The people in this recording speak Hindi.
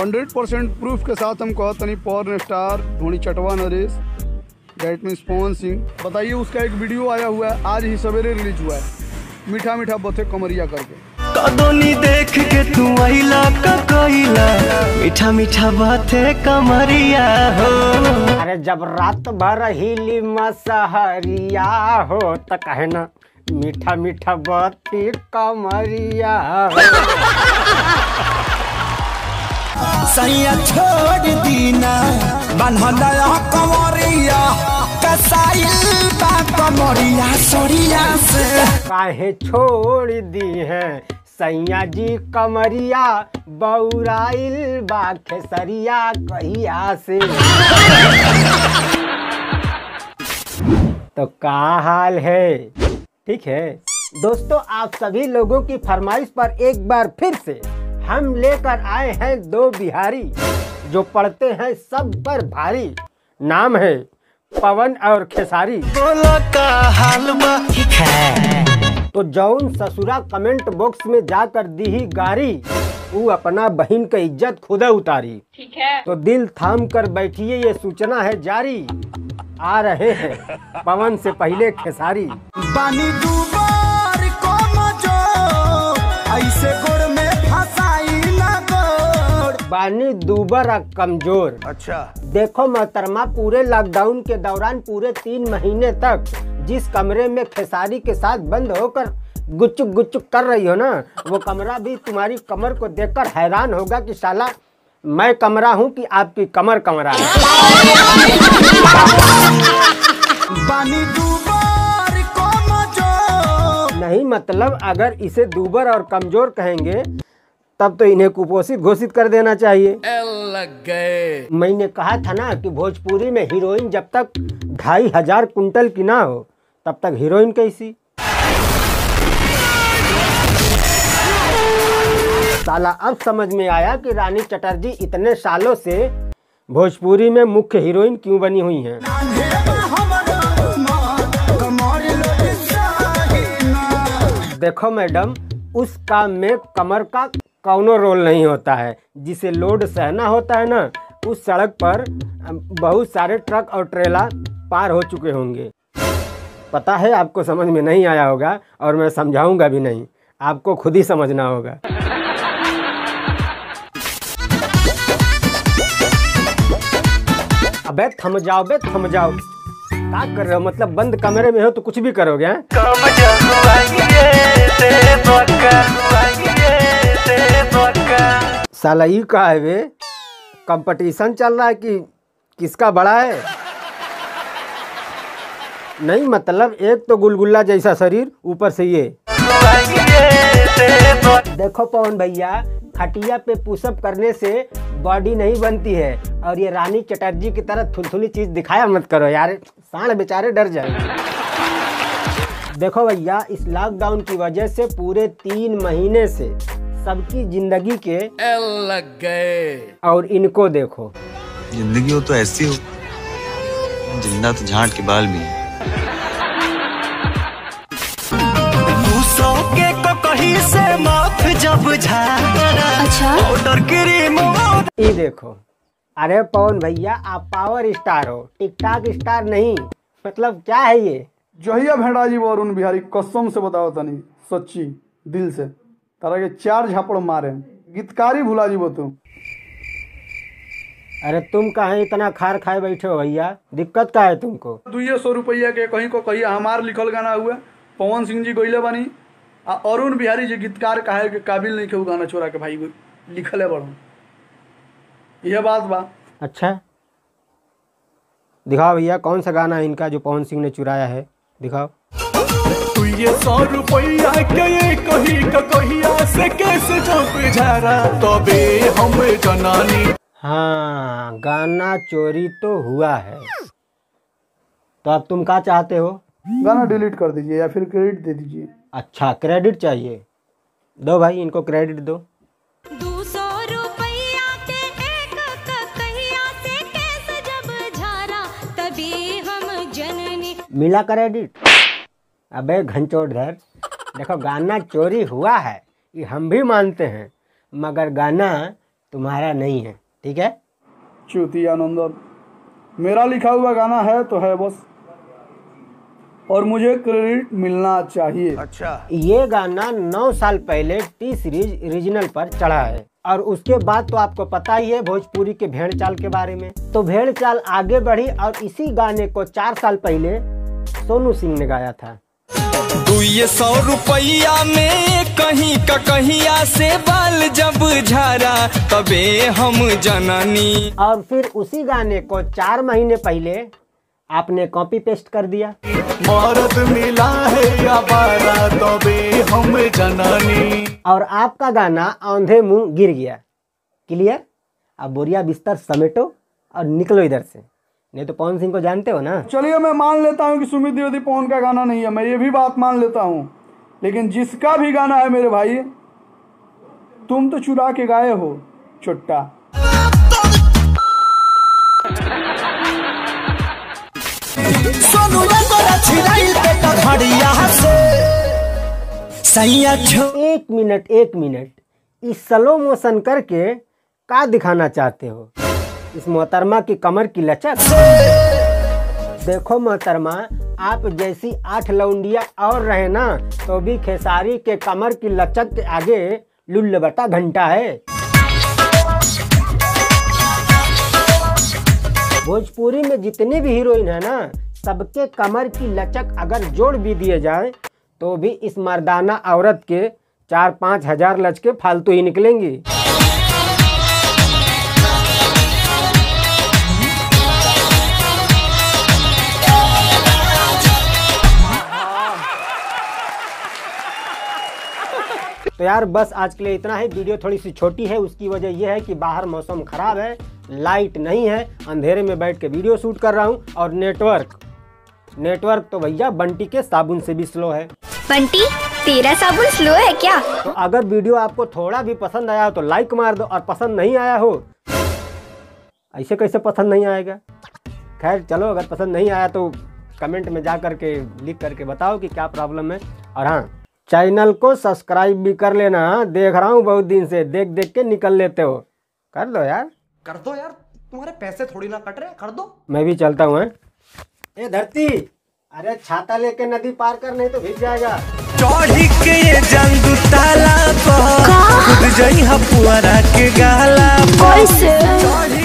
100% प्रूफ के साथ हम कहते नहीं पॉर्न स्टार धोनी चटवा नरेश डेट मीन्स पवन सिंह। बताइए उसका एक वीडियो आया हुआ है, आज ही सवेरे रिलीज हुआ है, मीठा मीठा बथे कमरिया करके। कदोनी देख के तू आइला का कोइला मीठा मीठा बाते कमरिया हो। अरे जब रात भर हिली मसहरिया हो तो कहे ना मीठा मीठा बाती कमरिया हो। सैया छोड़ दीना बनहला कमरिया कसाइल बा कमरिया सोरिया से। काहे छोड़ दी है सैया जी कमरिया बौराइल बा खेसरिया कहिया से। तो क्या हाल है? ठीक है दोस्तों, आप सभी लोगों की फरमाइश पर एक बार फिर से हम लेकर आए हैं दो बिहारी जो पढ़ते हैं सब पर भारी। नाम है पवन और खेसारी। बोला का हाल ठीक है तो जौन ससुरा कमेंट बॉक्स में जाकर दी ही गारी वो अपना बहन का इज्जत खुदा उतारी। ठीक है तो दिल थाम कर बैठिए, ये सूचना है जारी। आ रहे हैं पवन से पहले खेसारी। पानी दूबार को मजो ऐसे गोड़ में फसाई ना गोड़। बानी दूबर और कमजोर। अच्छा देखो मोहतरमा, पूरे लॉकडाउन के दौरान पूरे 3 महीने तक जिस कमरे में खेसारी के साथ बंद होकर गुच्चुक गुच्चुक कर रही हो ना, वो कमरा भी तुम्हारी कमर को देखकर हैरान होगा कि साला मैं कमरा हूँ कि आपकी कमर कमरा है। पानी दूबार को मजो नहीं मतलब अगर इसे दूबर और कमजोर कहेंगे तब तो इन्हें कुपोषित घोषित कर देना चाहिए। लग गए। मैंने कहा था ना कि भोजपुरी में हीरोइन जब तक 2500 कुंटल की ना हो तब तक हीरोइन कैसी। साला अब समझ में आया कि रानी चटर्जी इतने सालों से भोजपुरी में मुख्य हीरोइन क्यों बनी हुई हैं। देखो मैडम, उस काम में कमर का कौनो रोल नहीं होता है। जिसे लोड सहना होता है ना, उस सड़क पर बहुत सारे ट्रक और ट्रेला पार हो चुके होंगे। पता है आपको समझ में नहीं आया होगा और मैं समझाऊंगा भी नहीं, आपको खुद ही समझना होगा। अबे थम जाओ बे थम जाओ, क्या कर रहे हो? मतलब बंद कमरे में हो तो कुछ भी करोगे हैं? साला ये का है वे? कंपटीशन चल रहा है कि किसका बड़ा है? नहीं मतलब एक तो गुलगुल्ला जैसा शरीर, ऊपर से ये। देखो पवन भैया, खटिया पे पुशअप करने से बॉडी नहीं बनती है और ये रानी चटर्जी की तरह थुलथुली चीज दिखाया मत करो यार, सांड बेचारे डर जाए। देखो भैया, इस लॉकडाउन की वजह से पूरे 3 महीने से सबकी जिंदगी के लग गए। और इनको देखो, जिंदगी हो तो ऐसी हो, जिंदा तो झांट के बाल भी है। कहीं से माफ जब अच्छा ये देखो। अरे पवन भैया, आप पावर स्टार हो, टिकटॉक स्टार नहीं। मतलब क्या है ये? जहिया भेड़ा जी वरुण बिहारी कसम से बताओ तनी सच्ची दिल से तारा के 4 झापड़ मारे गीतकारी भुला जी तुम। अरे तुम कहाँ इतना खार खाए बैठे हो भैया? दिक्कत क्या है तुमको? 200 रुपया के कहीं को कहीं हमार लिखल गाना हुआ, पवन सिंह जी गईले बानी, अरुण बिहारी जी गीतकार कहे के काबिल नहीं के गाना छोड़ा के भाई लिखले बड़ो, यह बात बा। अच्छा दिखाओ भैया, कौन सा गाना है इनका जो पवन सिंह ने चुराया है? दिखाओ। तू ये 100 रुपया के कहिया से कैसे चौक झारा तबे हम जनानी। हाँ, गाना चोरी तो हुआ है, तो अब तुम क्या चाहते हो? गाना डिलीट कर दीजिए या फिर क्रेडिट दे दीजिए। अच्छा क्रेडिट चाहिए, दो भाई इनको क्रेडिट दो। 200 रुपया के एक कहिया से कैसे जब झारा तभी हम जननी। मिला क्रेडिट? अबे घंचोड़धर, देखो गाना चोरी हुआ है ये हम भी मानते हैं, मगर गाना तुम्हारा नहीं है, ठीक है? चूतिया नंदन, मेरा लिखा हुआ गाना है तो है बस, और मुझे क्रेडिट मिलना चाहिए। अच्छा, ये गाना 9 साल पहले टी सीरीज रीजनल पर चढ़ा है, और उसके बाद तो आपको पता ही है भोजपुरी के भेड़ चाल के बारे में। तो भेड़ चाल आगे बढ़ी और इसी गाने को 4 साल पहले सोनू सिंह ने गाया था। 200 रुपया में कहीं का कहिया से बाल जब झारा तबे हम जननी। और फिर उसी गाने को 4 महीने पहले आपने कॉपी पेस्ट कर दिया। मरद मिला है या बारा तबे हम जननी। और आपका गाना औंधे मुंह गिर गया। क्लियर? अब बोरिया बिस्तर समेटो और निकलो इधर से, नहीं तो पवन सिंह को जानते हो ना। चलिए मैं मान लेता हूँ कि सुमित द्विवेदी पवन का गाना नहीं है, मैं ये भी बात मान लेता हूँ, लेकिन जिसका भी गाना है मेरे भाई, तुम तो चुरा के गाए हो चुट्टा। एक मिनट इस स्लो मोशन करके क्या दिखाना चाहते हो? इस मोहतरमा की कमर की लचक। देखो मोहतरमा, आप जैसी 8 लौंडिया और रहे ना तो भी खेसारी के कमर की लचक के आगे लुल्ल बटा घंटा है। भोजपुरी में जितने भी हीरोइन है ना, सबके कमर की लचक अगर जोड़ भी दिए जाए तो भी इस मर्दाना औरत के 4-5 हजार लचके फालतू ही निकलेंगी। तो यार बस आज के लिए इतना है। वीडियो थोड़ी सी छोटी है, उसकी वजह यह है कि बाहर मौसम खराब है, लाइट नहीं है, अंधेरे में बैठ के वीडियो शूट कर रहा हूँ, और नेटवर्क तो भैया बंटी के साबुन से भी स्लो है। बंटी, तेरा साबुन स्लो है क्या? तो अगर वीडियो आपको थोड़ा भी पसंद आया हो तो लाइक मार दो, और पसंद नहीं आया हो, ऐसे कैसे पसंद नहीं आएगा? खैर चलो, अगर पसंद नहीं आया तो कमेंट में जा करके लिख करके बताओ कि क्या प्रॉब्लम है। और हाँ, चैनल को सब्सक्राइब भी कर लेना। देख रहा हूँ बहुत दिन से, देख देख के निकल लेते हो, कर दो यार, कर दो यार, तुम्हारे पैसे थोड़ी ना कट रहे, कर दो। मैं भी चलता हूँ। ए धरती, अरे छाता लेके नदी पार कर, नहीं तो भीग जाएगा। चढ़ी के ये जंदू ताला पर खुद जई हपुआरा के गाला पर।